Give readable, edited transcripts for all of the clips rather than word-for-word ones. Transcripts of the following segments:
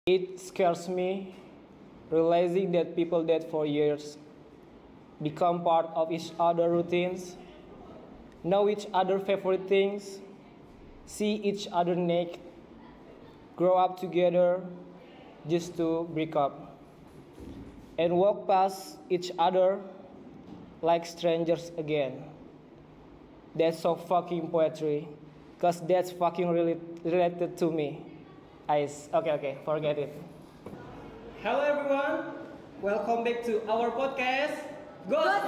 It scares me realizing that people that for years become part of each other routines, know each other favorite things, see each other naked, grow up together just to break up, and walk past each other like strangers again. That's so fucking poetry, cause that's fucking really related to me. Okay, forget it. Hello everyone, welcome back to our podcast, Ghost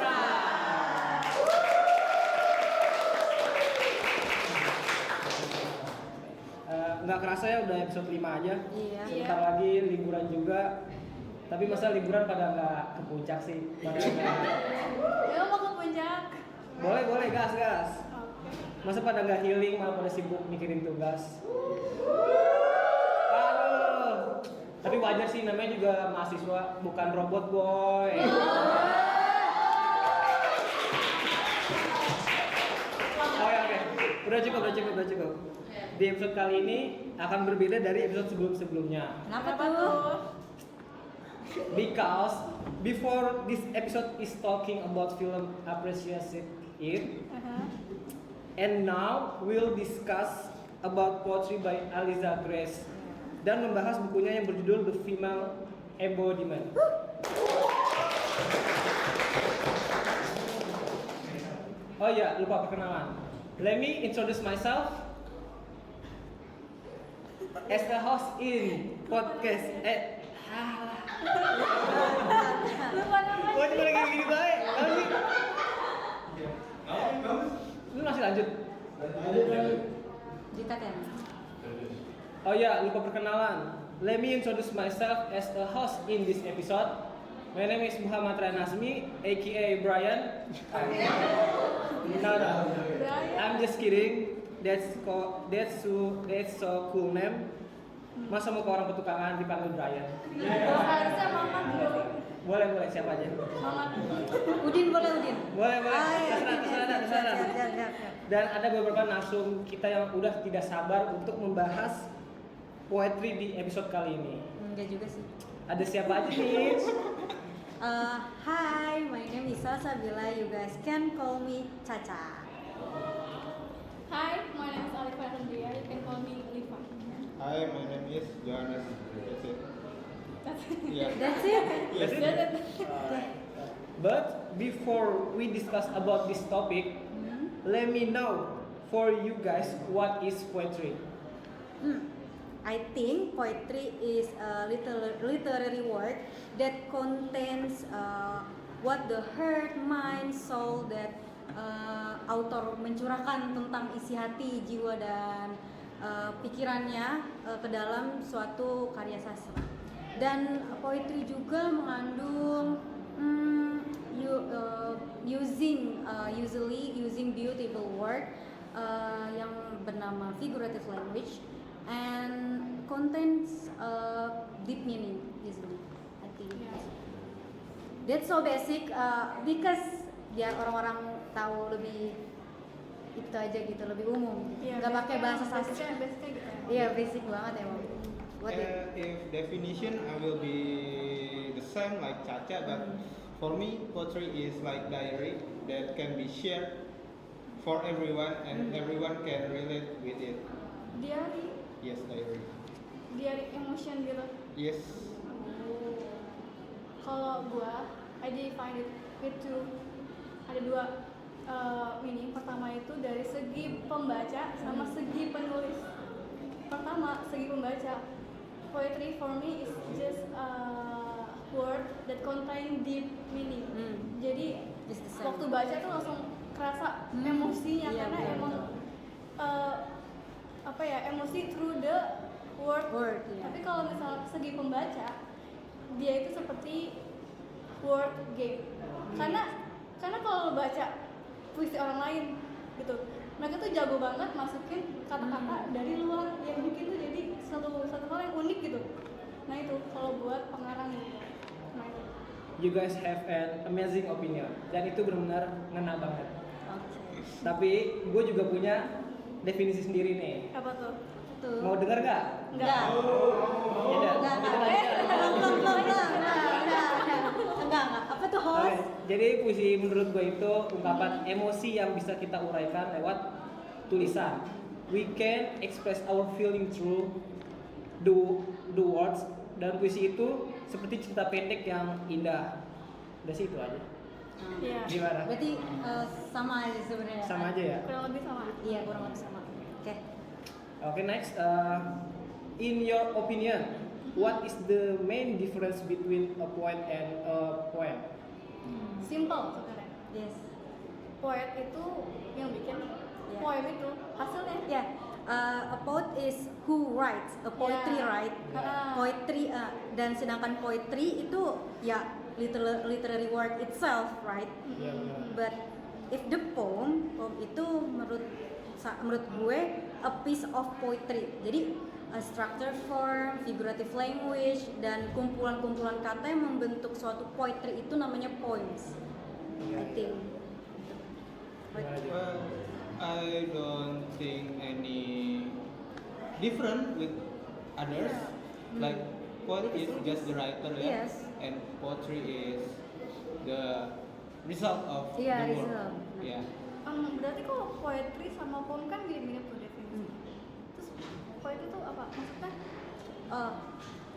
Nggak kerasa ya udah episode 5 aja. Iya. Sebentar lagi liburan juga. Tapi masa liburan pada nggak ke puncak sih? Ya mau ke puncak. Boleh gas. Masa pada nggak healing malah pada sibuk mikirin tugas. Aduh. Tapi wajar sih, namanya juga mahasiswa, bukan robot boy. Oke. Udah cukup. Di episode kali ini akan berbeda dari episode sebelumnya. Kenapa tuh? Because before this episode is talking about film appreciation it, and now we'll discuss about poetry by Aliza Grace dan membahas bukunya yang berjudul The Female Embodiment. Oh iya, lupa perkenalan. Let me introduce myself as a host in podcast. Lupa namanya. Oh, cuma gini baik. Tahu sih? Lu masih lanjut? Dikat ya? Oh ya, lupa perkenalan. Let me introduce myself as a host in this episode. My name is Muhammad Ryan Hasmi, aka Brian. No. I'm just kidding. That's so cool name. Masa mau ke orang petukangan dipanggil Brian? Harusnya Mama dulu. Boleh siapa aja. Mama. Udin boleh Udin. Boleh. Siap. Terserah. Dan ada beberapa narsum kita yang udah tidak sabar untuk membahas poetry di episode kali ini. Enggak juga sih. Ada siapa aja nih? Hi, my name is Salsa Bila. You guys can call me Caca. Hi, my name is Alifa Rendria. You can call me Lifa. Hi, my name is Johannes. That's it. Yeah. That's it. Yes. But before we discuss about this topic, let me know for you guys what is poetry. I think poetry is a literary word that contains what the heart, mind, soul that author mencurahkan tentang isi hati, jiwa dan pikirannya ke dalam suatu karya sastra. Dan poetry juga mengandung usually using beautiful word yang bernama figurative language and contains deep meaning usually. I think that's so basic because ya orang-orang tahu lebih itu aja gitu, lebih umum. Nggak pakai bahasa sastra. Basicnya gitu. Iya, basic banget emang. If definition, I will be the same like Caca, but for me, poetry is like diary that can be shared for everyone and everyone can relate with it. Diary emotion gitu. Yes. Kalau gua, I define it with ada dua meaning. Pertama itu dari segi pembaca sama segi penulis. Pertama, segi pembaca. Poetry for me is just a word that contain deep meaning. Jadi waktu baca tuh langsung kerasa emosinya karena betul, emang emosi through the word. Iya. Tapi kalau misalnya segi pembaca, dia itu seperti word game. Karena kalau lo baca puisi orang lain gitu, mereka tuh jago banget masukin kata-kata dari luar yang bikin tuh jadi satu hal yang unik gitu. Nah itu kalau buat pengarang gitu. Nah itu. You guys have an amazing opinion dan itu benar-benar ngena banget. Okay. Tapi gue juga punya definisi sendiri nih. Apa tuh? itu. Mau dengar nggak? Enggak. Tidak. Enggak. Enggak. Apa tuh Oke, host? jadi puisi menurut gue itu ungkapan emosi yang bisa kita uraikan lewat tulisan. We can express our feeling through the words, dan puisi itu seperti cerita pendek yang indah. Udah sih itu aja. Iya. Gimana? Berarti sama aja sebenarnya. Sama aja ya. Kurang lebih sama. Iya, kurang lebih sama. Oke. Oke, next. In your opinion, what is the main difference between a poet and a poem? Simple sebenarnya. Yes. Poet itu yang bikin, poem itu hasilnya. Yeah. A poet is who writes, a poetry, Yeah. right? Yeah. Poetry, dan sedangkan poetry itu ya literary work itself, right? Iya, benar. But if the poem itu menurut gue a piece of poetry. Jadi a structured form, figurative language, dan kumpulan-kumpulan kata yang membentuk suatu poetry itu namanya poems. I think. Gimana, Jim? Well, I don't think any different with others. Like poet is just the writer, yeah, Yes. and poetry is the result of Yeah, the work. result. Yeah. Berarti kalau poetry sama poem kan mirip-mirip tuh definisi. Hmm. Terus poet itu apa? Maksudnya? Oh,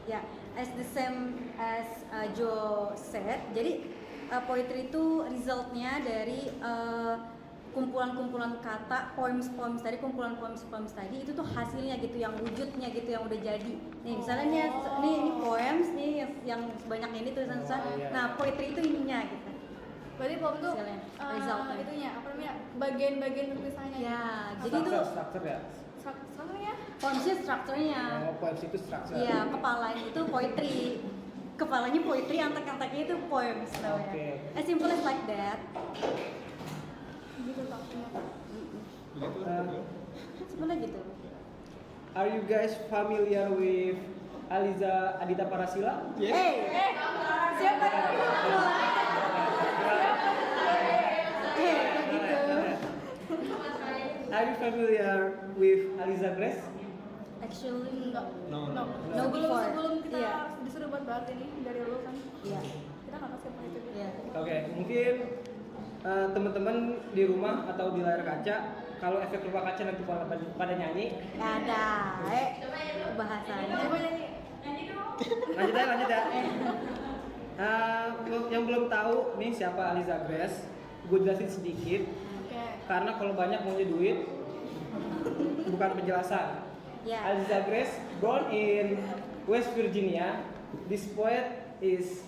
ya, as the same as Joe said. Jadi poetry itu resultnya dari kumpulan-kumpulan kata, poems tadi, kumpulan poems tadi itu tuh hasilnya gitu, yang wujudnya gitu, yang udah jadi. Nih misalnya nih ini poems nih yang banyak ini tulisan-tulisan. Oh, iya. Nah poetry itu ininya gitu. Berarti poem tuh Hasilnya, resultnya. itunya apa namanya? Bagian-bagian tulisannya. Ya, jadi Apa? itu Structure ya. Strukturnya. poemsnya strukturnya. Oh, poems itu structure. Iya, kepalanya itu poetry. Kepalanya poetry, antek-anteknya itu poems namanya. Oke. As simple as like that. Gitu strukturnya. Begitu. Sebenarnya gitu. Are you guys familiar with Aliza Adita Parasila? Yes. Hey, Siapa yang kayak gitu. Are you familiar with Aliza Grace? Actually, enggak? No, No. No before. Sebelum kita Iya. disuruh buat bahas ini dari lu kan. iya, Kita nggak tahu siapa itu. iya. Oke, mungkin teman-teman di rumah atau di layar kaca, kalau efek rumah kaca nanti pada nyanyi, Gak ada, bahasanya. Coba nyanyi. lanjut ya. Yang belum tahu nih siapa Aliza Grace, gue jelasin sedikit. Oke. Karena kalau banyak maunya duit, bukan penjelasan. Ya. Aliza Grace, born in West Virginia. This poet is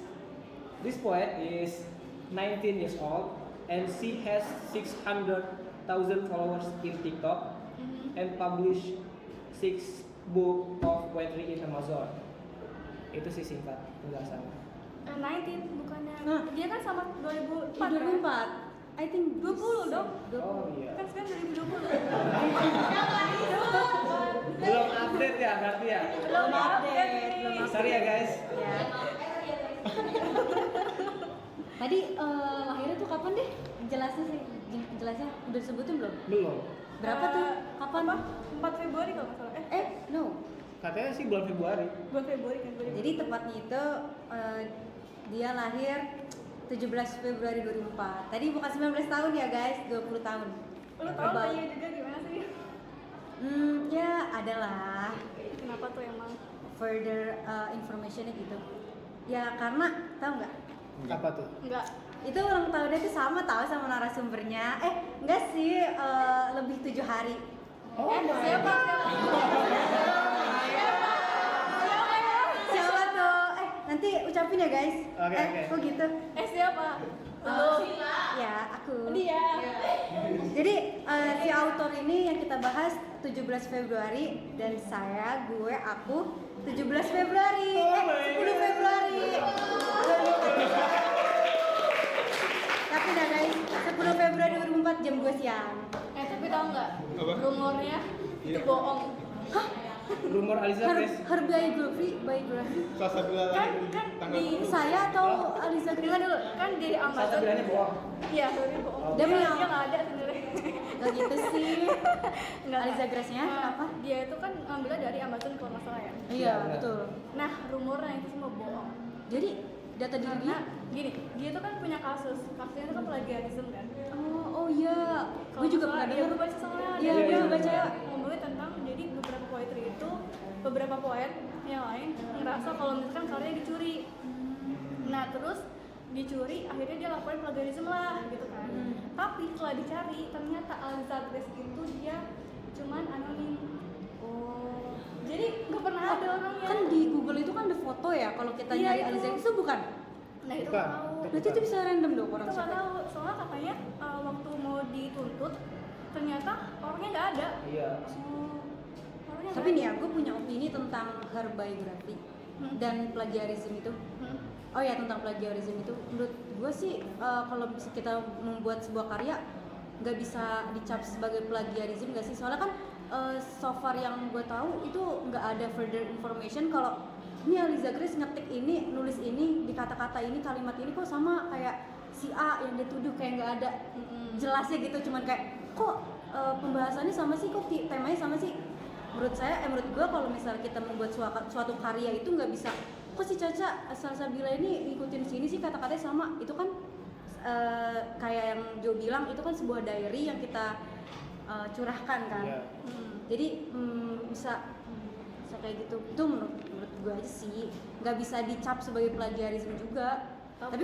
19 years old, and she has 600,000 followers in TikTok and published 6 book of poetry in Amazon. Itu sih singkat penjelasannya. 19 bukannya. Nah. Dia kan sama 2004. 2004, I think 20 dong. 20. Oh iya. Kan sekarang 2020. Belum update ya berarti ya. Belum update, belum update. Sorry ya guys. Ya. Tadi lahirnya tuh kapan deh? Jelasnya udah disebutin belum? Belum. Berapa tuh? Kapan? 4 Februari kalau nggak salah. No. Katanya sih bulan Februari. 2 Februari kan. Jadi tepatnya itu dia lahir 17 Februari 2004. Tadi bukan 19 tahun ya guys, 20 tahun. Lu tahu About- tanya juga gimana sih? Ya adalah Kenapa tuh emang? further informationnya gitu. Ya karena tahu nggak? Apa tuh? Enggak. Itu ulang tahunnya itu sama tahu sama narasumbernya. Enggak sih, lebih 7 hari. Oh, Siapa? Siapa tuh? Nanti ucapin ya guys. Oke. Kok gitu? Siapa? Ya, aku. Dia. Jadi si autor ini yang kita bahas 17 Februari dan aku 17 Februari. 10 Februari. Tapi dah guys, 10 Februari 2004 jam 2 siang. Tapi tahu nggak? Apa? Rumornya itu Iya. bohong. Rumor Aliza Grace. Her biography. Salah satu Kan tanggal di Saya atau Aliza Dengar Grace? dulu, kan di Satu Amazon. bilangnya bohong. Iya, sebenarnya bohong. Demi Dia apa? nggak ada sebenarnya. Gak gitu sih. Enggak. Aliza Grace-nya kenapa? Dia itu kan ngambilnya dari Amazon kalau nggak salah ya. Iya, benar. betul. Nah, rumornya itu semua bohong. Jadi data diri Karena dia. gini, dia tuh kan punya kasusnya itu kan plagiarism kan. Oh iya. Gue juga pernah Iya, dengar. gue baca soalnya. Iya, Dia gue juga baca. ngomongin tentang jadi beberapa poet yang lain ngerasa kalau misalkan karyanya dicuri. Nah, terus dicuri akhirnya dia laporin plagiarism lah gitu kan. Tapi setelah dicari ternyata Aliza Grace itu dia cuman anonim. Oh. Jadi nggak pernah ada orangnya. Kan di Google itu kan ada foto ya kalau kita Iya, nyari itu. Aliza itu bukan. Nah, itu Bukan. nggak tahu. Berarti itu bisa random dong orang Itu nggak siapa. tahu. Soalnya katanya waktu mau dituntut ternyata orangnya nggak ada. Iya. Orangnya Tapi nggak nih ya, ada. gue punya opini tentang her biography dan plagiarism itu. Hmm. Oh ya, tentang plagiarism itu, menurut gue sih kalau bisa kita membuat sebuah karya nggak bisa dicap sebagai plagiarism nggak sih? Soalnya kan so far yang gue tahu itu nggak ada further information kalau ini Aliza Grace ngetik ini, nulis ini, di kata-kata ini, kalimat ini kok sama kayak si A yang dituduh, kayak nggak ada jelasnya gitu, cuman kayak kok pembahasannya sama sih, kok temanya sama sih. Menurut saya, menurut gue kalau misalnya kita membuat suatu karya itu nggak bisa kok si Caca Salsabila ini ngikutin sini sih kata-katanya sama. Itu kan kayak yang Jo bilang, itu kan sebuah diary yang kita curahkan kan. Iya. Jadi bisa kayak gitu. Itu menurut gue aja sih nggak bisa dicap sebagai plagiarisme juga. Tapi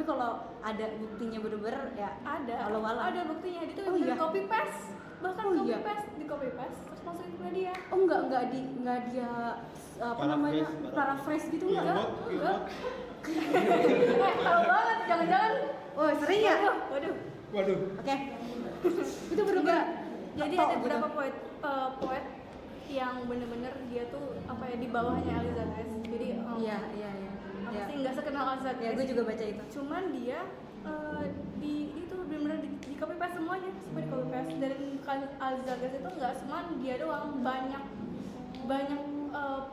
kalau ada buktinya bener-bener ya Ada walau-walau. ada buktinya dia tuh Oh, iya. copy paste, bahkan Oh, copy iya. paste terus masukin ke dia. Oh nggak dia apa namanya paraphrase gitu nggak? Enggak. Tahu banget, jangan-jangan. Oh sering ya? Waduh. Waduh. Oke. Itu bener-bener. Jadi ngetok ada gitu. beberapa poet yang bener-bener dia tuh apa ya di bawahnya Aliza Grace. Jadi Iya. apa Iya. sih nggak sekenal Aliza Grace. Ya gue juga baca itu. Cuman dia itu benar-benar di copy paste semuanya, semua di copy paste. Dan Aliza Grace itu nggak cuma dia doang, banyak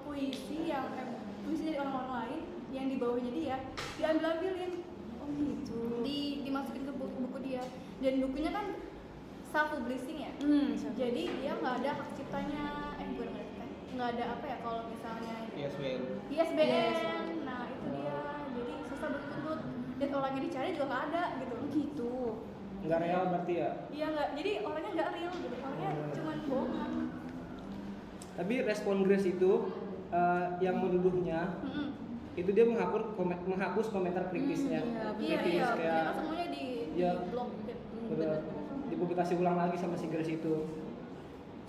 puisi dari orang-orang lain yang di bawahnya dia diambil-ambilin, Oh gitu. dimasukin ke buku dia. Dan bukunya kan self publishing ya. Jadi dia nggak ada hak ciptanya, nggak ada apa ya kalau misalnya ISBN. ISBN. Nah itu dia, jadi susah bertuntut dan orangnya dicari juga nggak ada gitu. Gitu. Nggak real berarti ya. Iya nggak, jadi orangnya nggak real gitu, orangnya cuman bohongan. Tapi respon Grace itu yang menuduhnya itu dia menghapus komentar kritisnya. Iya Kritis kayak mereka semuanya di Iya. blog. bener, dipublikasi ulang lagi sama si Grace itu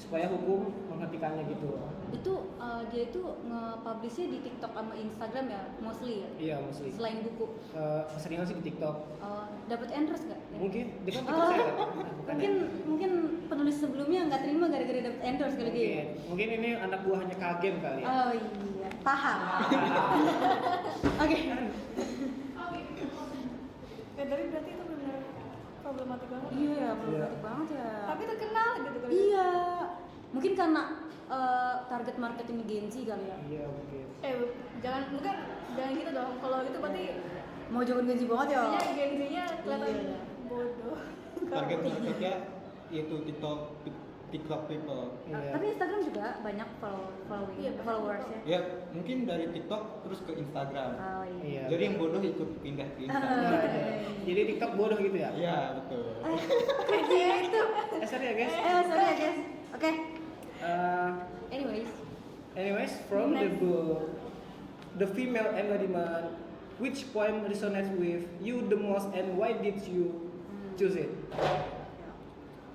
supaya hukum menghentikannya gitu. Itu dia itu nge-publishnya di TikTok sama Instagram ya, mostly ya. Iya mostly. Selain buku. Keseringan sih di TikTok. Dapat endorse nggak? Mungkin dia kan Oh, TikTok saya bukan ya? mungkin penulis sebelumnya nggak terima gara-gara dapat endorse kali gitu. Mungkin ini anak buahnya Kagem kali ya. Oh iya, paham. Oke. Tapi berarti itu benar problematik banget. Iya, problematik banget ya. Tapi terkenal gitu kali. Iya. Mungkin karena target marketing Gen Z kali ya. Iya mungkin. Jangan gitu dong. Kalau gitu berarti Mau jangan Gen Z banget ya. intinya Gen Z-nya kelihatan Iya. bodoh. Target marketnya itu TikTok people. Iya. Tapi Instagram juga banyak Iya, followers ya. Ya mungkin dari TikTok terus ke Instagram. Oh iya. Iya. Jadi yang bodoh ikut pindah ke Ah, Instagram. iya. Jadi TikTok bodoh gitu ya? Iya betul. Iya itu. Sorry ya guys. Sorry ya guys. Oke. Anyways, from the book, The Female Embodiment, which poem resonates with you the most and why did you choose it?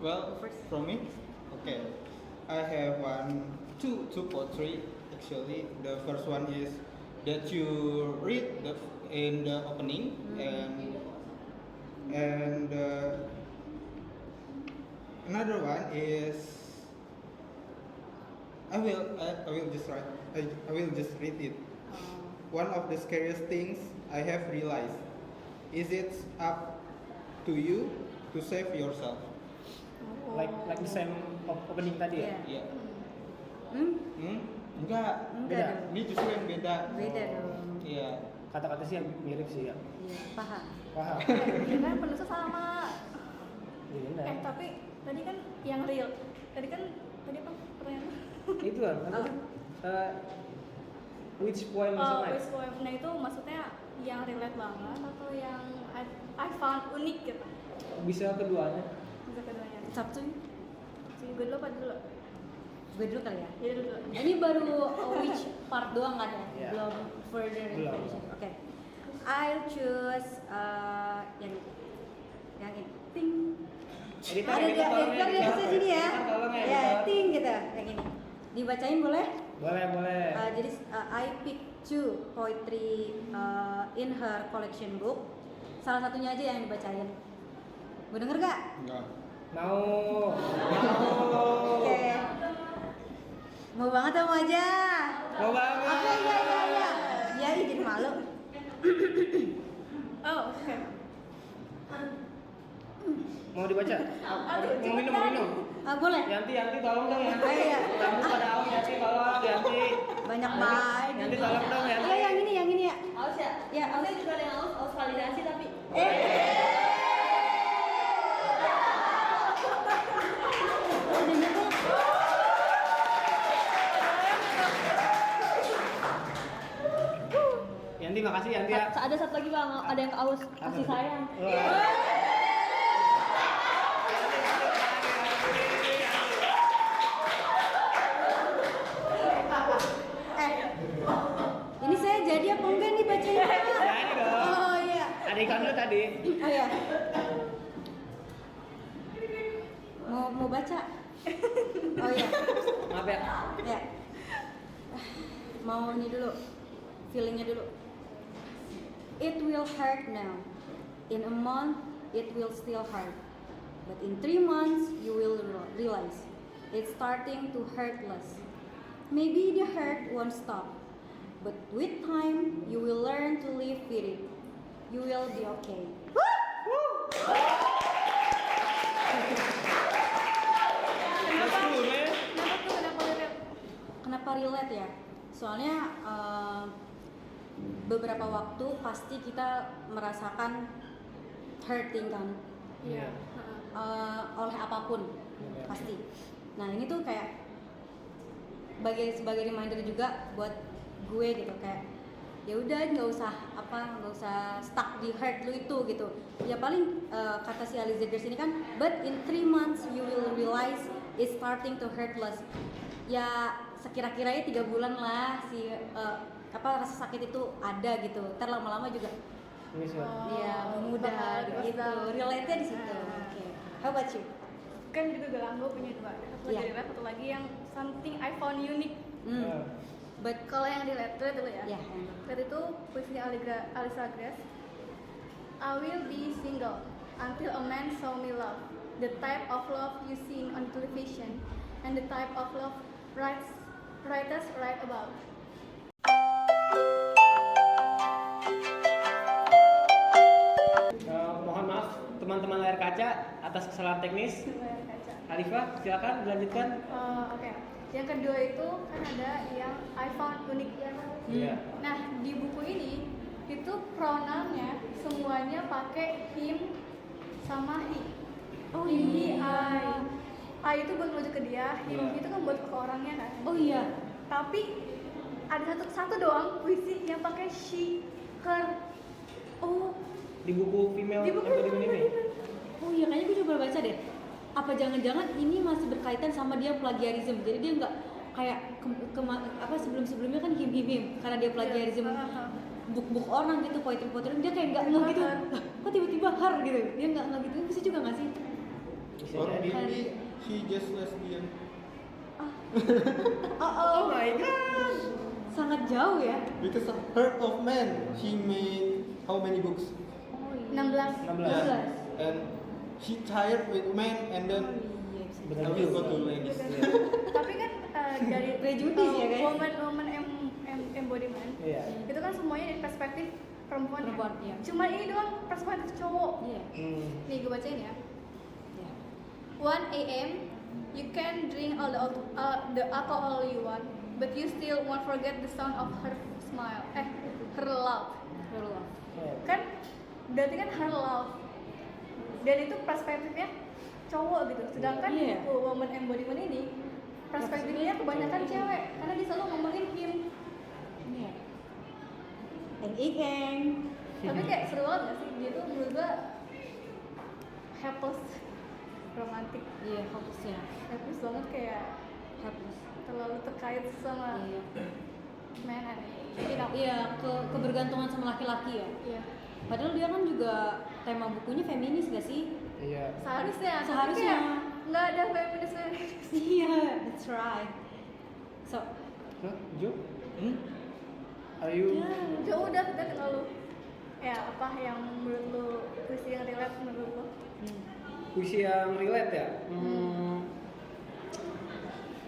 Well, from me, okay. I have two poetry actually. The first one is that you read in the opening and another one is I will just read it. One of the scariest things I have realized is it's up to you to save yourself. Like the same opening tadi ya? Iya. Hmm? Enggak. Enggak dong. Ini justru yang beda. Beda dong. Iya. Kata-kata sih yang mirip sih ya. Iya, paham. Paham? Kan penulisnya sama. Iya benar. Tapi tadi kan yang real. Tadi apa pertanyaan? Itu kan. Which poem is Oh, nice? which poem? Nah itu maksudnya yang relate banget atau yang I found unik gitu? Bisa keduanya. Bisa keduanya. Sabtu Gue dulu apa dulu? gue dulu kali ya. Jadi dulu. Ini baru which part doang kan ya? Iya. Belum further Belum. information. Oke. I'll choose yang ini. Ting. Editor, Ada editor, tolong editor di editor. sini ya. Editor, tolong Ya, editor. ting gitu. Yang ini. Dibacain boleh? Boleh. Jadi I pick two poetry in her collection book. Salah satunya aja yang dibacain. Gue denger gak? Enggak. Mau. Oke. Mau banget atau mau aja? Mau banget. Oke, iya. Ya, jadi malu. Oh, oke. Mau dibaca? Mau minum. Boleh. Yanti tolong dong Yanti. Iya. Tamu pada haus Yanti tolong Yanti. Banyak banget. Yanti tolong dong Yanti. Iya, yang ini ya. Aus ya? Ya, aus. Juga ada yang aus validasi tapi Udah gitu. Yanti makasih Yanti ya. ada satu lagi bang, ada yang aus kasih sayang. Wah. Ini saya jadi apa enggak nih bacanya? Jadi dong. Oh iya. Ada ikan dulu tadi. Oh iya. Mau baca? Oh iya. Maaf ya. Ya. Mau ini dulu. Feelingnya dulu. It will hurt now. In a month, it will still hurt. But in 3 months, you will realize it's starting to hurt less. Maybe the hurt won't stop. But with time, you will learn to live with it. You will be okay. Let's go, man. Kenapa relate? Kenapa relate ya? Soalnya beberapa waktu pasti kita merasakan hurting kan Iya. oleh apapun pasti. Nah ini tuh kayak sebagai reminder juga buat gue gitu, kayak ya udah nggak usah stuck di hurt lu itu gitu. Ya paling kata si Aliza Grace ini kan, but in 3 months you will realize it's starting to hurt less. Ya sekira-kiranya 3 bulan lah si rasa sakit itu ada gitu. Ntar lama-lama juga Ini sih. ya mudah gitu. Relate-nya di situ. Oke. How about you? Kan juga bilang gue punya dua. Satu lagi Iya. relate, satu lagi yang something I found unique. But Kalau yang relate dulu ya. ya. Relate itu puisinya Aliza Grace. I will be single until a man show me love. The type of love you see on television and the type of love writers write about. Mohon maaf teman-teman layar kaca atas kesalahan teknis. Layar kaca. Alifa, silakan dilanjutkan. Oke. Yang kedua itu kan ada yang I found unique. Iya. Nah di buku ini itu pronounnya semuanya pakai him sama he. Oh He, iya. I itu buat menuju ke dia, him Iya. itu kan buat ke orangnya kan. Oh iya. Tapi ada satu doang puisi yang pakai she, her. Oh, Di buku female di buku embodiment ini. Oh iya, kayaknya gue coba baca deh. Apa jangan-jangan ini masih berkaitan sama dia plagiarism. Jadi dia nggak kayak sebelum-sebelumnya kan him karena dia plagiarism book orang gitu, poetry dia kayak nggak gitu. Lah, kok tiba-tiba her gitu. Dia nggak gitu. Bisa juga nggak sih? Bisa Or jadi. maybe she just lesbian. Oh my god. Sangat jauh ya. Because of Heart of Man, she made how many books? 16. 16. And she tired with men and then Benar I will go juga. to ladies. Tapi kan dari Prejudis ya, guys? woman embodiment Iya. itu kan semuanya dari perspektif perempuan. Perempuan, iya. Cuma ini doang perspektif cowok. Iya. Nih gue bacain ya. Iya. 1 a.m. You can drink all the alcohol you want, but you still won't forget the sound of her smile. Her laugh. Her love. Kan berarti kan her love. Dan itu perspektifnya cowok gitu. Sedangkan di Iya. buku Woman Embodiment ini perspektifnya kebanyakan cewek karena dia selalu ngomongin him. Iya. Eng. Tapi kayak seru banget gak sih? Dia tuh menurut gua helpless romantik. Iya, hapusnya. Helpless banget kayak Hapus. terlalu terkait sama Iya. man and you know. Iya, kebergantungan sama laki-laki ya. Iya. Padahal dia kan juga tema bukunya feminis gak sih? Iya. Seharusnya, tapi Seharusnya. kayak nggak ada feminis. Iya, that's right. So, Hah, Jo? Are you? Ya udah kita kenal lu. Ya apa yang menurut lu puisi yang relate menurut lu? Puisi yang relate ya?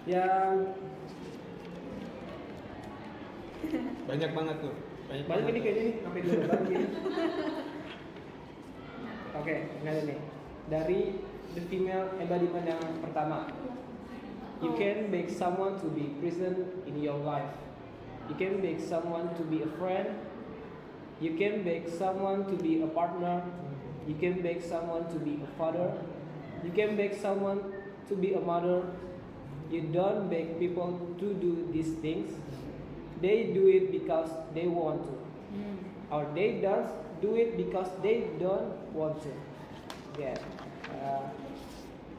Yang Banyak banget tuh. banyak ini kayaknya nih, sampai 2 lembar gini. Oke, ini ada nih. Dari the female embodiment yang pertama. You can make someone to be present in your life. You can make someone to be a friend. You can make someone to be a partner. You can make someone to be a father. You can make someone to be a mother. You don't make people to do these things. They do it because they want to. Or they don't do it because they don't want to. Ya.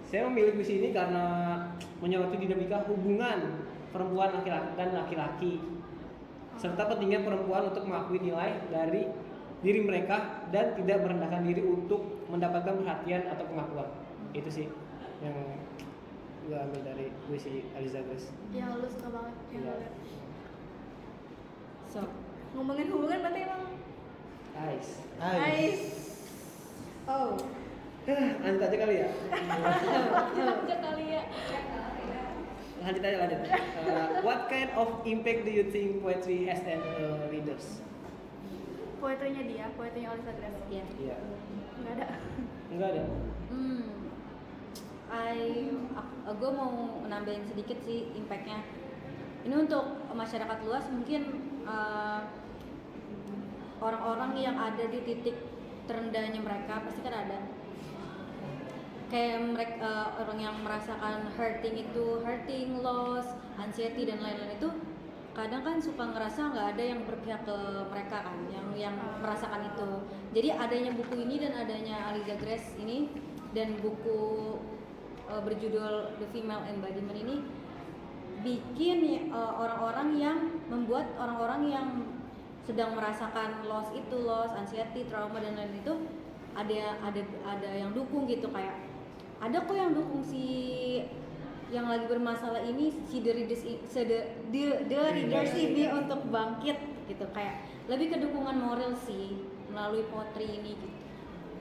Saya memilih puisi ini karena menyoroti dinamika hubungan perempuan laki-laki dan laki-laki, serta pentingnya perempuan untuk mengakui nilai dari diri mereka dan tidak merendahkan diri untuk mendapatkan perhatian atau pengakuan. Itu sih yang gue ambil dari puisi Aliza Grace. Ya lu suka banget yang Iya. lu liat. so Ngomongin hubungan berarti emang Nice. nice. oh, Lanjut aja kali ya. Aja kali ya. Lanjut aja lanjut. What kind of impact do you think poetry has on readers? Poetrinya dia, poetrinya Aliza Grace. ya. Iya. Enggak ada. Enggak ada. Gue mau nambahin sedikit sih impactnya. Ini untuk masyarakat luas mungkin orang-orang yang ada di titik terendahnya mereka pasti kan ada. Kayak mereka orang yang merasakan hurting, loss, anxiety dan lain-lain itu kadang kan suka ngerasa nggak ada yang berpihak ke mereka kan, yang merasakan itu. Jadi adanya buku ini dan adanya Aliza Grace ini dan buku berjudul The Female Embodiment ini bikin orang-orang yang membuat orang-orang yang sedang merasakan loss, anxiety, trauma dan lain itu ada yang dukung gitu, kayak ada kok yang dukung si yang lagi bermasalah ini, si the readers ini untuk bangkit gitu, kayak lebih ke dukungan moral sih melalui potri ini gitu.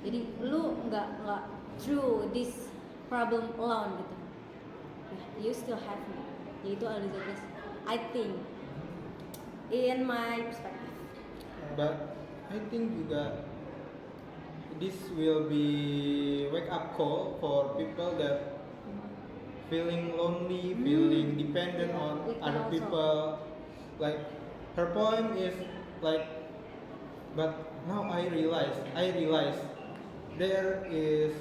Jadi lu nggak through this problem alone gitu. You still have me. Yaitu Aliza Grace. I think in my perspective. But I think juga this will be wake up call for people that feeling lonely, feeling dependent on It can other also. people. Like her poem is like, but now I realize there is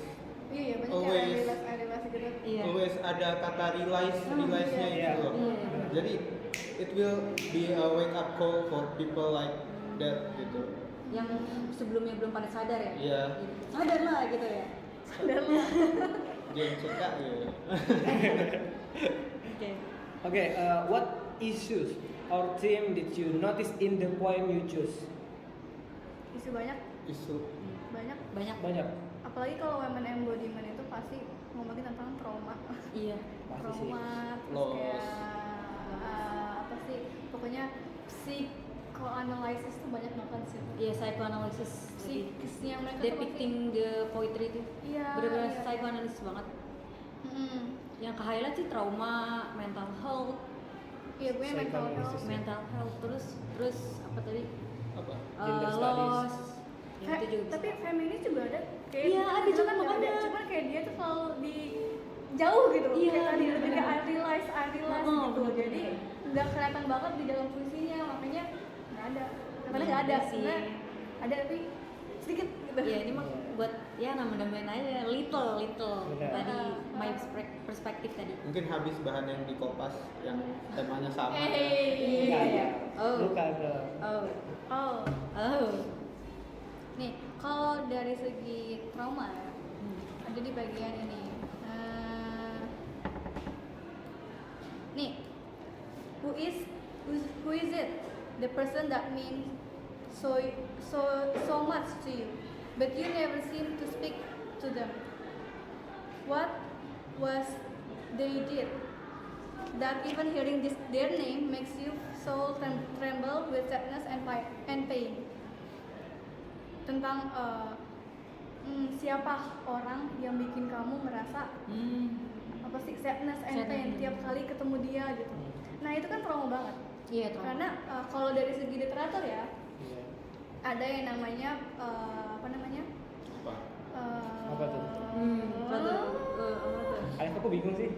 Iya, banyak Always. yang relasi gitu. Iya. always ada kata realize-nya iya. gitu loh. Iya. Jadi it will be a wake up call for people like that gitu. Yang sebelumnya belum pada sadar ya. Iya. Gitu. Sadar lah gitu ya. Jangan suka gitu. Oke. Okay, what issues or theme did you notice in the poem you choose? Isu banyak, Isu banyak. Banyak. Banyak. Apalagi kalau women embodiment itu pasti ngomongin tentang trauma. Iya. Pasti sih. Trauma, terus Loss. kayak apa sih? Pokoknya psychoanalysis tuh banyak banget sih. Iya, psychoanalysis. Psikisnya mereka Depicting the poetry itu. Iya, Benar-benar iya. psychoanalysis banget. Hmm. Yang ke highlight sih trauma, mental health, Iya, gue mental Psychoanalysis. health. terus apa tadi? apa? Gender Loss. Yang itu juga. Tapi feminis juga ada. Iya, ada itu juga, kan nggak ada. makanya. Cuman kayak dia tuh selalu di jauh gitu. Iya, Kayak tadi lebih bener-bener. kayak I realize Oh, gitu. bener-bener. Jadi nggak kelihatan banget di dalam puisinya, makanya nggak ada. Karena nggak ada Iya sih. Sebenarnya ada tapi sedikit gitu. Ya ini mah buat ya nama-namain aja lead little Benar. tadi my perspective tadi. Mungkin habis bahan yang di Kopas yang temanya sama. Enggak ya. Oh. Bukan bro. Oh, Oh. nih kalau dari segi trauma ya, ada di bagian ini. Nih, who is it? The person that means so much to you, but you never seem to speak to them. What was they did that even hearing their name makes you so tremble with sadness and pain? Tentang siapa orang yang bikin kamu merasa apa sih sadness and pain tiap kali ketemu dia gitu. Nah itu kan trauma banget. Iya, trauma. Karena kalau dari segi literatur ya, Iya. ada yang namanya apa namanya? Apa? Apa tuh? Apa tuh? Apa tuh? Alif aku bingung sih.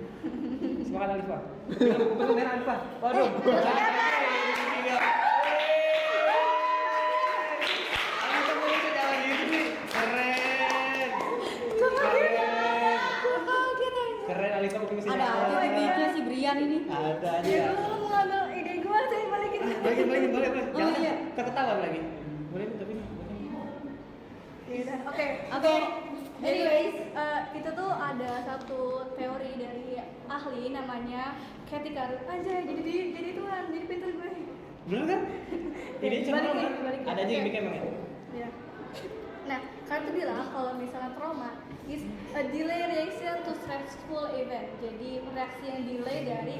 Semangat Alif Pak. Buku merah Alif Pak. Waduh. Keren Alif aku bingung sih. Ada aja bibitnya si Brian ini. Ada aja. Ya lu mau ngambil ide gue saya balikin. Balikin boleh. Oh, Jangan iya. ketahuan lagi. Boleh tapi Yaudah, oke. Oke. Anyways, itu tuh ada satu teori dari ahli namanya Cathy Carter. Aja jadi Tuhan, jadi pintar gue. bener kan? Ini cuma Balikin. ada aja yang Oke. bikin emang ya. Ya. Nah, karena tuh bilang kalau misalnya trauma is a delay reaction to stressful event. Jadi reaksi yang delay dari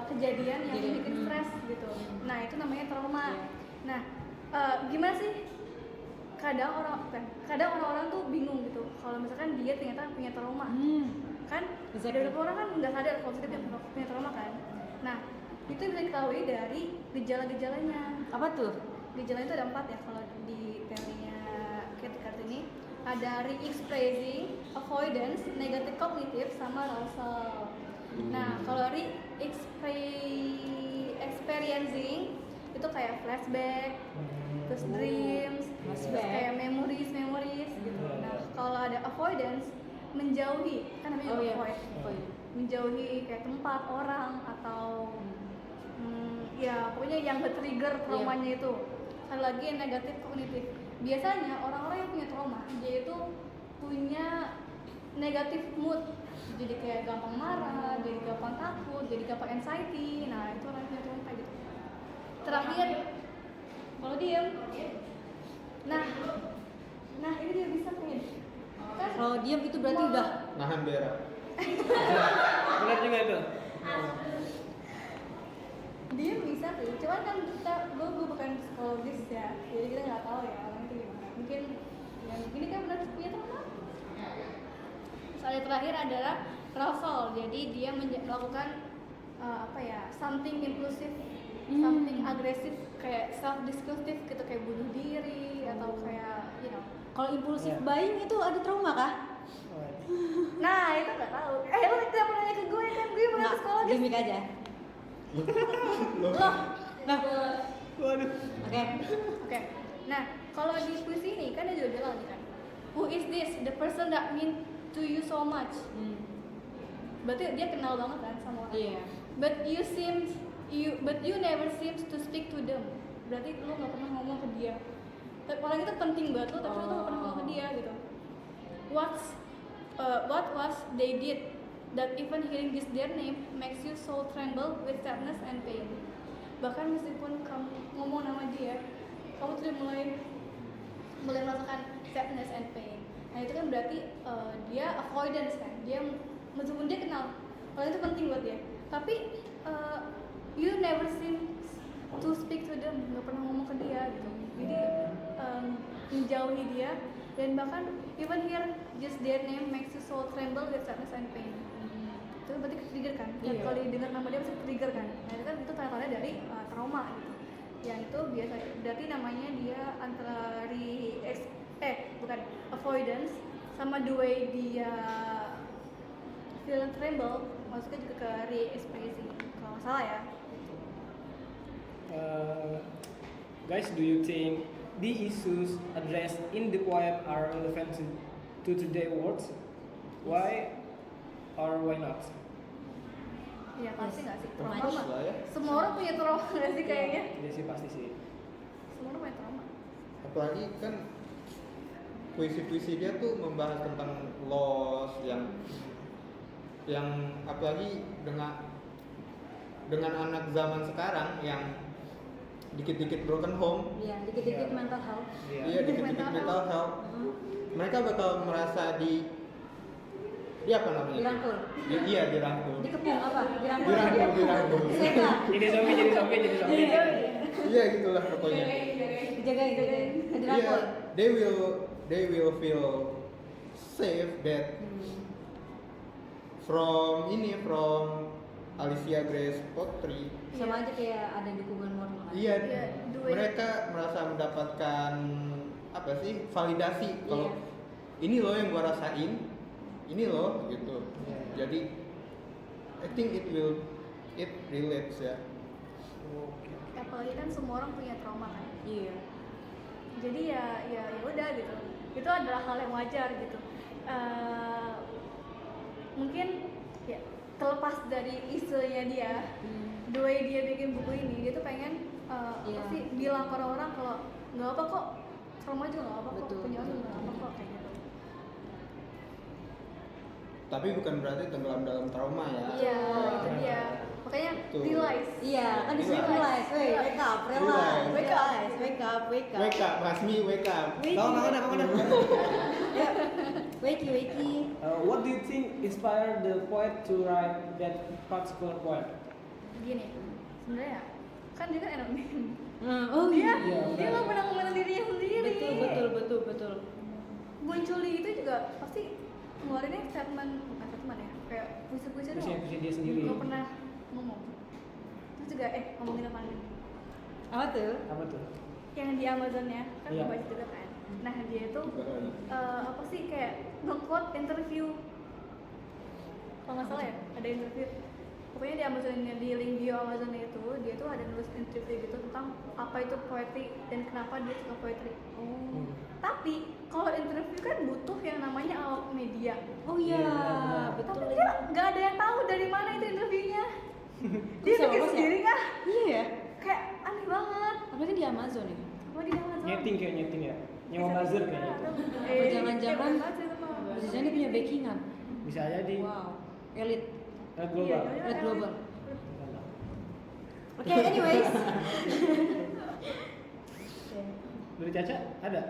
kejadian yang Jadi, bikin stres gitu. Nah, itu namanya trauma. Iya. Nah, gimana sih? Kadang orang-orang tuh bingung gitu. Kalau misalkan dia ternyata punya trauma, kan? Exactly. Beberapa orang kan nggak sadar kalau dia punya trauma kan. Nah, itu bisa diketahui dari gejala-gejalanya. Apa tuh? Gejala itu ada 4 ya kalau di teorinya Cathy Carter ini. Ada re-expressing, avoidance, negative cognitive, sama arousal. Nah, kalau re-experiencing itu kayak flashback, terus dreams, terus kayak memories gitu. Nah, kalau ada avoidance, menjauhi, kan namanya avoid. Menjauhi kayak tempat, orang, atau ya pokoknya yang nge-trigger traumanya itu. Satu lagi yang negatif kognitif. Biasanya orang-orang yang punya trauma, dia itu punya negatif mood. Jadi kayak gampang marah, jadi gampang takut, jadi gampang anxiety. Nah, itu orang yang punya trauma kayak gitu. Terakhir, kalau diem, nah ini dia bisa kayak kan Kalau diam itu berarti udah Nahan berak. Benar juga itu. dia bisa tuh, cuman kan gue bukan psikologis ya, jadi kita nggak tahu ya orang itu gimana. Mungkin yang ini kan benar punya trauma. Soalnya terakhir adalah arousal, jadi dia melakukan something impulsif, something agresif, kayak self destructive gitu, kayak bunuh diri atau kayak kalau impulsif Iya. buying itu ada trauma kah? nah itu nggak tahu. Lu tidak pernah nanya ke gue kan, gue bukan Nggak, psikologis. gimmick aja. Loh, Nah, Waduh. Oke. Nah, kalau di puisi ini kan dia juga bilang nih kan, who is this? The person that mean to you so much. Berarti dia kenal banget kan sama orang. Iya. But you never seems to speak to them. Berarti lu nggak pernah ngomong ke dia. Tapi orang itu penting buat lu, tapi lu nggak pernah ngomong ke dia gitu. What was they did that even hearing their name makes you so tremble with sadness and pain. Bahkan meskipun kamu ngomong nama dia, kamu sudah mulai merasakan sadness and pain. Nah itu kan berarti dia avoidance kan. Dia meskipun dia kenal orang itu penting buat dia, tapi you never seem to speak to them, nggak pernah ngomong ke dia gitu. Jadi menjauhi dia, dan bahkan even hear just their name makes you so tremble with sadness and pain. Itu berarti trigger kan? Iya. Kalau didengar nama dia pasti trigger kan? Nah itu kan tanda-tanda dari trauma gitu. Yang itu biasa berarti namanya dia antara avoidance sama the way dia feel tremble, maksudnya juga ke re-expressing kalau nggak salah ya. Guys, do you think the issues addressed in the poem are relevant to today's world? Why or why not? Iya pasti nggak sih trauma Pasti mah. lah ya. Semua orang punya trauma nggak sih kayaknya? Iya sih pasti sih. Semua orang punya trauma. Apalagi kan puisi-puisi dia tuh membahas tentang loss yang apalagi dengan anak zaman sekarang yang dikit-dikit broken home, Iya, dikit-dikit Iya. mental health. iya dikit-dikit mental health, mereka bakal merasa di apa namanya? Dirangkul. Iya dirangkul. Dikepung apa? Dirangkul. Dirangkul. Seka. Jadi zombie. Iya gitulah pokoknya. Dijagain. Iya, Dirangkul. they will feel safe that from Alicia Grace Poetry. Sama aja kayak ada dukungan moral. Iya, Iya, duit. mereka merasa mendapatkan apa sih validasi kalau Iya. ini loh yang gua rasain, ini loh gitu. Iya. Jadi I think it relates ya. Oke. Apalagi kan semua orang punya trauma kan. Iya. Jadi ya udah gitu. Itu adalah hal yang wajar gitu. Mungkin ya terlepas dari isunya dia, the way dia bikin buku ini, dia tuh pengen Iya. apa sih bilang ke orang-orang kalau nggak apa kok, trauma juga nggak apa kok, Betul. punya orang nggak apa kok kayak gitu. Tapi bukan berarti tenggelam dalam trauma ya. Iya, itu dia. Makanya Betul. realize. Iya, kan di sini Realize. realize, wait, wake up, realize, Realize. Wake up. wake up. Wake up, Hasmi, wake up. Wake Bangun. Ya, wakey. What do you think inspired the poet to write that particular poem? Gini, sebenarnya kan dia kan anonim. Oh Dia Iya, dia benar. nggak pernah ngomongin dirinya sendiri. Betul. Munculi itu juga pasti ngeluarinnya statement, bukan statement ya, kayak puisi-puisi doang. Puisi dia sendiri. Nggak pernah ngomong. Terus juga ngomongin apa nih? Apa tuh? Apa tuh? Yang di Amazonnya kan Iya. gue baca juga kan. Nah dia itu apa sih kayak nge-quote interview. Kalau nggak salah ya ada interview. Pokoknya di Amazonnya, di link bio Amazonnya itu dia tuh ada nulis interview gitu tentang apa itu poetry dan kenapa dia suka poetry. Hmm. Tapi kalau interview kan butuh yang namanya awak media. Oh iya, Iya, benar. betul. Tapi dia nggak ada yang tahu dari mana itu interviewnya. Dia Terus bikin apa sih? sendiri kah? Iya ya. Kayak aneh banget. Apalagi di Amazon ya. Apa di Amazon? Nyeting ya. Nyewa buzzer kayaknya itu. Apa jangan-jangan bisa Bisa jadi punya backingan. Bisa jadi. Wow, elit. Red global. Red global. Oke, anyways. Dari Caca ada?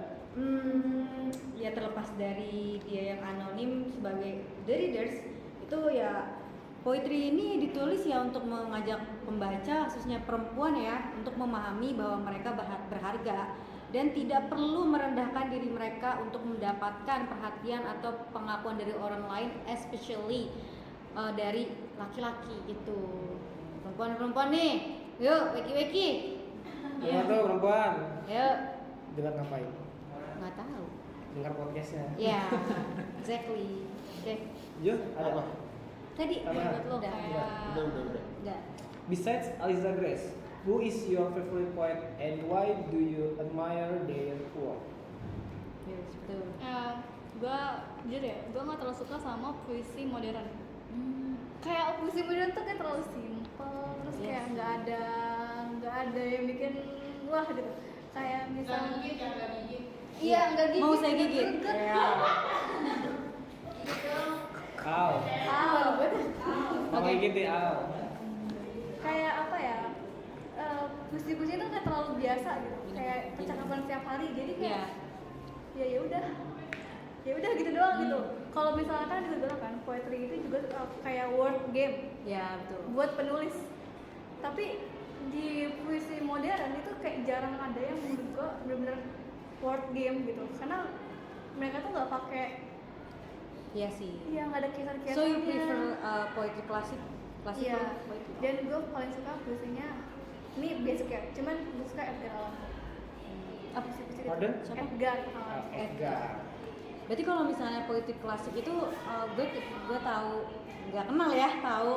Ya terlepas dari dia yang anonim sebagai The Readers, itu ya poetry ini ditulis ya untuk mengajak pembaca, khususnya perempuan ya, untuk memahami bahwa mereka berharga dan tidak perlu merendahkan diri mereka untuk mendapatkan perhatian atau pengakuan dari orang lain, especially dari laki-laki gitu. Perempuan-perempuan nih, yuk weki-weki. Apa tuh perempuan? Yuk, Dengar ngapain? nggak tahu. Dengar podcastnya. Ya, exactly. Oke. Yuk, ada. Apa? Tadi Apa? menurut lo Udah. Udah. Enggak. Besides Alicia Grace, who is your favorite poet and why do you admire their work? Yes, betul. Gue jujur ya, gue nggak terlalu suka sama puisi modern. Kayak puisi modern tuh kayak terlalu simple, terus Yes. kayak nggak ada yang bikin wah gitu. Kayak misalnya iya nggak gigit. Mau saya gigit? Greget. Ya. Al. Sama Oke. gitu Al. Kayak apa ya? Puisi-puisi itu kayak terlalu biasa gitu. Kayak percakapan setiap hari. Jadi kayak Iya. ya udah gitu doang gitu. Kalau misalnya kan juga bilang kan poetry itu juga kayak word game Ya, betul. buat penulis. Tapi di puisi modern itu kayak jarang ada yang menurut gua benar-benar word game gitu. Karena mereka tuh nggak pakai Iya sih. nggak ada kisah-kisahnya. So you prefer poetry klasik? Klasik Iya. poetry. Dan gue paling suka puisinya ini basic ya. Cuman gue suka Edgar Allan Poe. Apa Puisi-puisi Pardon? gitu. Siapa? Edgar Allan Poe. Edgar. Berarti kalau misalnya poetry klasik itu gue tahu, nggak kenal ya, tahu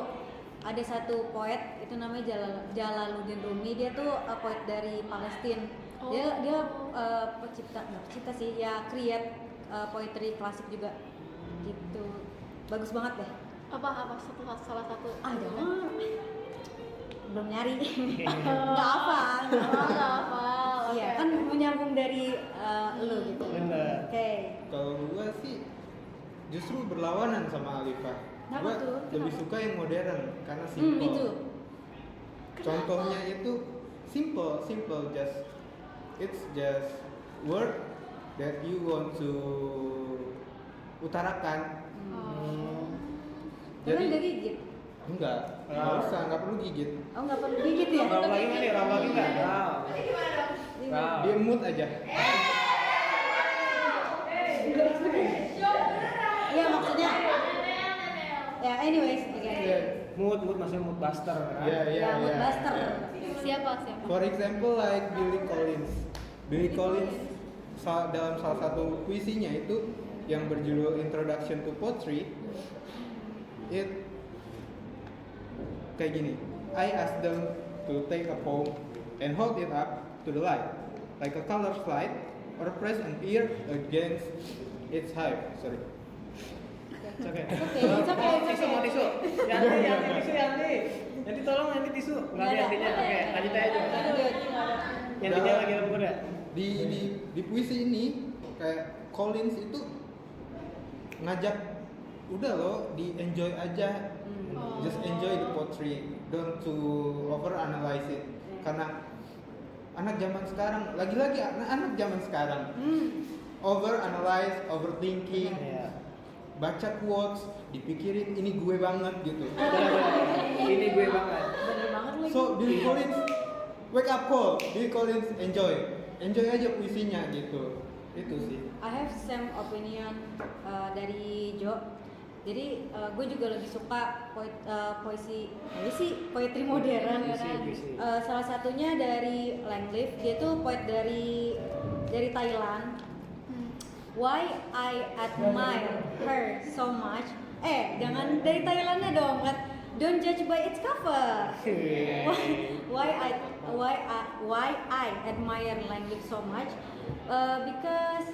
ada satu poet itu namanya Jalaluddin Rumi. Dia tuh poet dari Palestina. Dia nggak pencipta sih, ya create poetry klasik juga gitu. bagus banget deh. Apa salah satu? Jangan. Belum nyari. Nggak apa. Nggak hafal. Iya, Oke. kan menyambung dari lu gitu. Bener. Oke. Kalau gua sih justru berlawanan sama Alifah. Kenapa Gua tuh? lebih Kenapa? suka yang modern karena simple. Itu. Contohnya itu simple, it's just word that you want to utarakan. Oh. Jadi nggak gigit. Enggak nggak perlu gigit. Oh, nggak perlu gigit ya? Raw lagi nggak nih? Raw lagi nggak? Raw. Raw. Dia mood aja. Iya, maksudnya. Ya, anyways, oke. Mood maksudnya mood buster. Kan? Iya. Ya, mood buster. Siapa? For example like Billy Collins. Billy Collins dalam salah satu puisinya itu yang berjudul Introduction to Poetry, it kayak gini. I asked them to take a poem and hold it up to the light, like a color slide, or press an ear against its hive. Sorry. Oke. It's okay. Tisu mau tisu. Yanti tisu Yanti. Yanti tolong Yanti tisu. Nggak ada Yantinya. Oke, lanjut aja. Lanjut. Yantinya lagi lembur ya. Di puisi ini kayak Collins itu ngajak udah loh di enjoy aja, just enjoy the poetry, don't to over analyze it, karena anak zaman sekarang lagi-lagi anak zaman sekarang over analyze, overthinking, baca quotes dipikirin ini gue banget gitu. Ini gue banget. Bener banget lagi. So Billy Collins wake up call, Billy Collins enjoy aja puisinya gitu. Itu sih. I have same opinion dari Jo. Jadi gue juga lebih suka poetry modern. Puisi. Salah satunya dari Langleaf. Dia tuh poet dari Thailand. Why I admire her so much. Jangan dari Thailandnya dong kan. Don't judge by its cover. Why I admire Langleaf so much? Because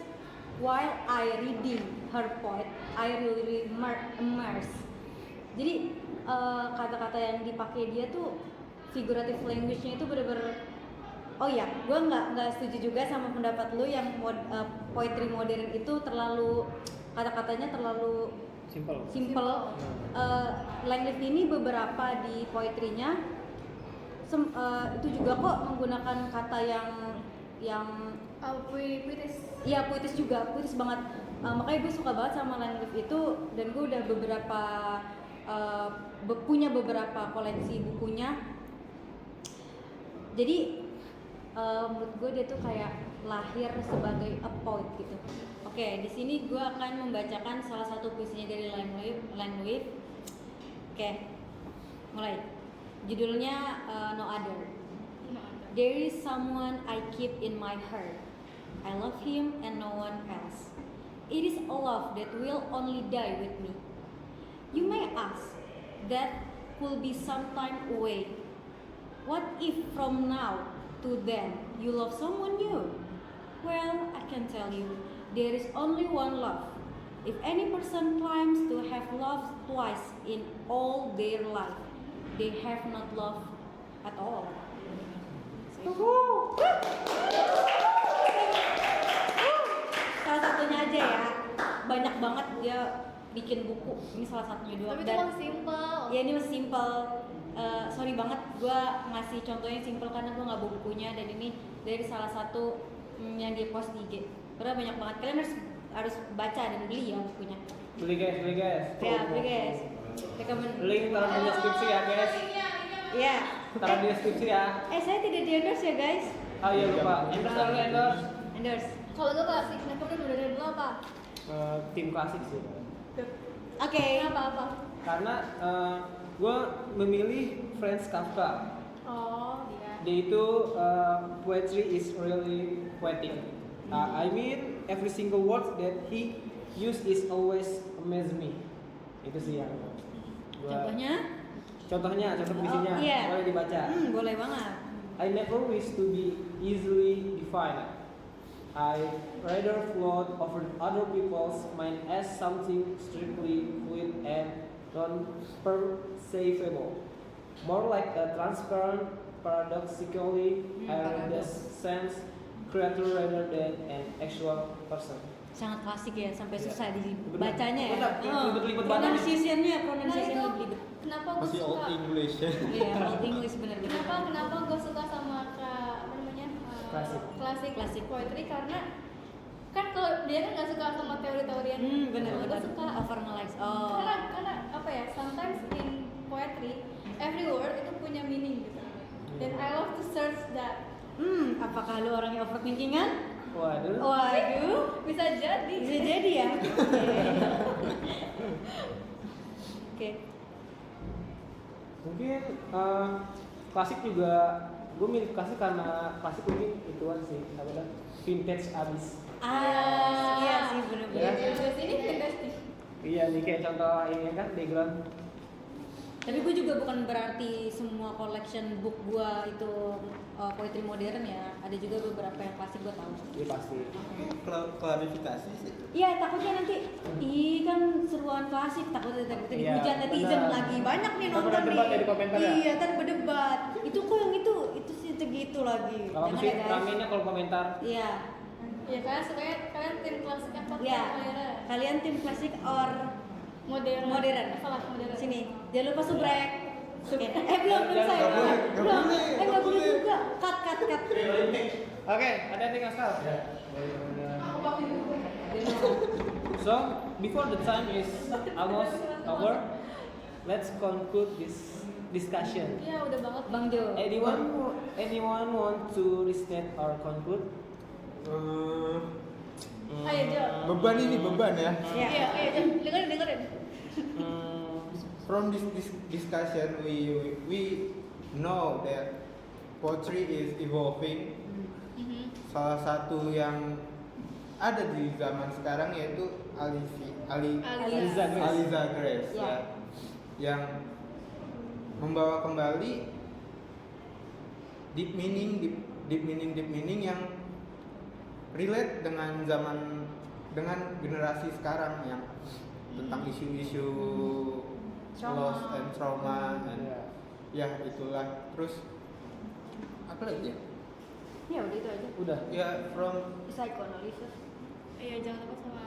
while I reading her poet, I really immersed. Jadi kata-kata yang dipakai dia tuh figurative language-nya itu bener-bener. Oh ya, gue nggak setuju juga sama pendapat lu yang poetry modern itu terlalu kata-katanya terlalu simple. Langleaf ini beberapa di poetrinya itu juga kok menggunakan kata yang puitis. Iya, puitis banget. Makanya gue suka banget sama Langleaf itu, dan gue udah punya beberapa koleksi bukunya. Jadi menurut gue dia tuh kayak lahir sebagai a poet gitu. Oke, di sini gue akan membacakan salah satu puisinya dari Langleaf. Oke, mulai. Judulnya No Other. There is someone I keep in my heart. I love him and no one else. It is a love that will only die with me. You may ask, that could be some time away. What if from now to then you love someone new? Well, I can tell you, there is only one love. If any person claims to have loved twice in all their life, they have not loved at all. Salah satunya aja ya, banyak banget dia bikin buku. Ini salah satunya doang. Tapi itu masih simple. Ya ini masih simple. Sorry banget, gue ngasih contohnya simple karena gue nggak bawa bukunya, dan ini dari salah satu yang dia post di IG. Karena banyak banget, kalian harus baca dan beli ya bukunya. Beli guys. Ya beli guys. Rekomen. Link taruh di deskripsi ya guys. Iya. Taruh di deskripsi ya. Saya tidak di endorse ya guys. Oh iya lupa. Endorse. Endorse. Kalau gue klasik, kenapa udah dari dulu apa? Tim klasik sih. Oke. Kenapa? Karena gue memilih Franz Kafka. Oh, dia. Dia itu poetry is really poetic. I mean every single word that he use is always amaze me. Itu sih yang Contohnya puisinya. iya. Boleh dibaca. Boleh banget. I never wish to be easily defined. I rather float over other people's mind as something strictly fluid non-perceivable, more like a transparent, paradoxically iridescent creature rather than an actual person. Sangat klasik ya, sampai Iya. susah dibacanya ya. Benar, libet-libet banget. Pronunciation-nya Nah itu libet. kenapa gue Masih suka? old English ya. Iya, old English benar-benar. Kenapa gue suka sama apa namanya Klasik. poetry karena kan kalau dia kan nggak suka sama teori-teorian. Benar-benar. Gue suka Overanalyze. Oh. karena apa ya? Sometimes in poetry every word itu punya meaning gitu. Dan I love to search that. Apakah lu orang yang overthinking kan? Waduh. Waduh, Bisa jadi. bisa jadi ya. Oke. Mungkin klasik juga gue milih klasik karena klasik mungkin ituan sih apa dah vintage abis. Iya sih benar-benar. Ya. Terus ini fantastic. Iya nih kayak contoh ini kan background. Tapi gue juga bukan berarti semua collection book gue itu poetry modern ya. Ada juga beberapa yang klasik gue tahu. Iya pasti. Klarifikasi sih. Iya takutnya nanti, kan seruan klasik takutnya Iya, dihujat netizen benar. lagi banyak nih Ntar nonton berdebat nih. ya di komentar ya? Iya, ntar berdebat. Itu kok yang itu sih segitu lagi. Kalau Jangan mesti ya guys. ramenya kalau komentar. Iya, Ya kalian tim klasik apa? iya. Modern? Kalian tim klasik or modern? Salah modern. Sini, jangan lupa subrek. Oke. Belum Jangan, saya. nggak boleh, nggak Belum. boleh, Nggak nggak boleh boleh. juga. Cut. Oke, hati-hati Kasal. So, before the time is almost over, let's conclude this discussion. Iya udah banget. Bang Jo. Anyone want to restate or conclude? Ayo Jo. Beban ini beban ya. Iya. Iya, ayo Jo. Dengerin. From this discussion, we know that poetry is evolving. Salah satu yang ada di zaman sekarang yaitu Aliza Grace. Aliza Grace Ya. ya, yang membawa kembali deep meaning yang relate dengan generasi sekarang yang tentang isu-isu Trauma. loss and trauma and Ya. ya itulah. Terus apa lagi ya? Ya udah itu aja. Udah. Ya from Psychoanalysis. Iya jangan lupa sama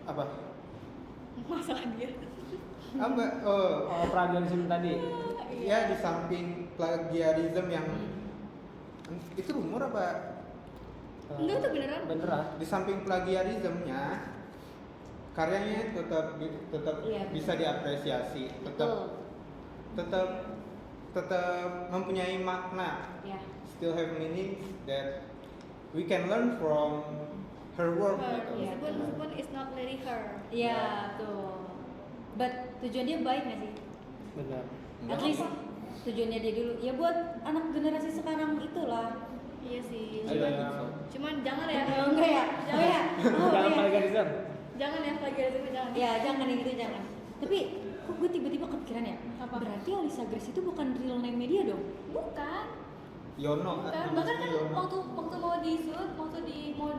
apa? masalah dia. Apa? Oh, Oh, plagiarism tadi. ya di samping plagiarism yang itu rumor apa? Enggak, itu beneran. Beneran. Di samping plagiarismnya karyanya tetap Iya, bisa diapresiasi, Betul. tetap mempunyai makna, Ya. still have meaning that we can learn from her work gitu. Iya. Meskipun it's not really her. Iya, tuh. But tujuan dia baik nggak sih? Benar. At least tujuannya dia dulu. Ya buat anak generasi sekarang itulah. Iya sih. Ada yang Cuman jangan ya. Enggak ya? Oh ya. Oh jangan ya. plagiarism. Jangan ya plagiarisme jangan. Ya jangan yang gitu jangan. Tapi kok gue tiba-tiba kepikiran ya? Apa? Berarti Aliza Grace itu bukan real name dia dong? Bukan. Yono Bukan. Bahkan kan waktu mau disebut,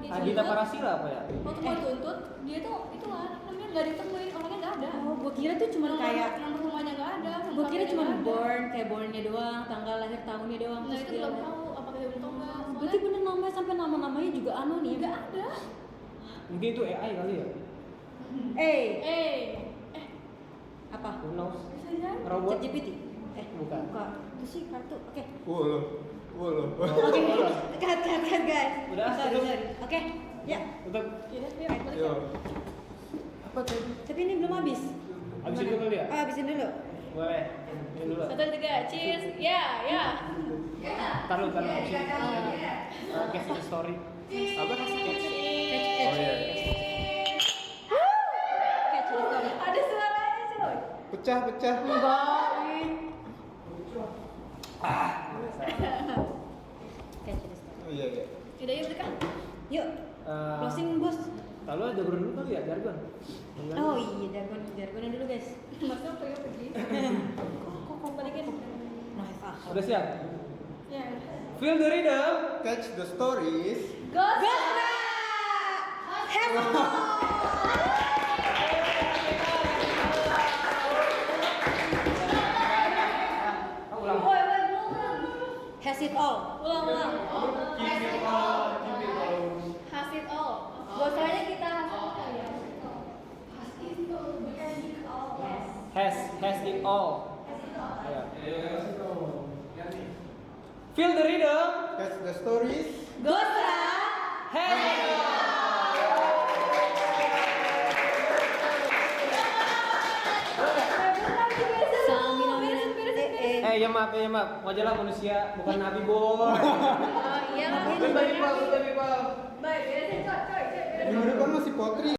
Agita Parasila apa ya? waktu mau tuntut, dia tuh itu lah namanya nggak ditemuin, orangnya nggak ada. Oh, gue kira tuh cuma kayak nomor rumahnya nggak ada. gue kira cuma nggak ada. born, kayak bornnya doang, tanggal lahir tahunnya doang. Nah itu belum tahu apakah dia betul nggak. Berarti bener namanya sampai nama-namanya juga anonim. Nggak ada. Mungkin itu AI kali ya? Eh, Apa? Who knows? bisa jadi. Robot? ChatGPT? Bukan. Bukan. Itu sih kartu. Oke. Wolo. Oke. Cut guys. Udah, Sorry. tutup. Oke. Ya. Untuk Yaudah, yuk, balik Yo. ya. apa tuh? Tapi ini belum habis. Habisin Gimana? dulu ya? Habisin dulu. Boleh. Ini dulu. 1, 2, 3, cheers. Ya. Taruh habisin. Catch the story. Apa? Catch. Oh iya. Catch the story. Ada suaranya coy. Pecah. Catch the story. Oh iya. Yaudah yuk Rika. Yuk. Closing bos. Lalu ada dulu kali ya jargon. Oh iya, jargonnya dulu guys. Masnya pergi. Kok balikin? Nah, Eva. Udah siap? Ya. Feel the rhythm. Catch the stories. Ghost. Have fun. has it all. Yeah. Feel the rhythm. That's the stories. Gosra. Has it all. Ya maaf. Wajarlah manusia, bukan nabi, Boy. Iya lah. Baik, Baik, beresin coy. minggu depan masih potri.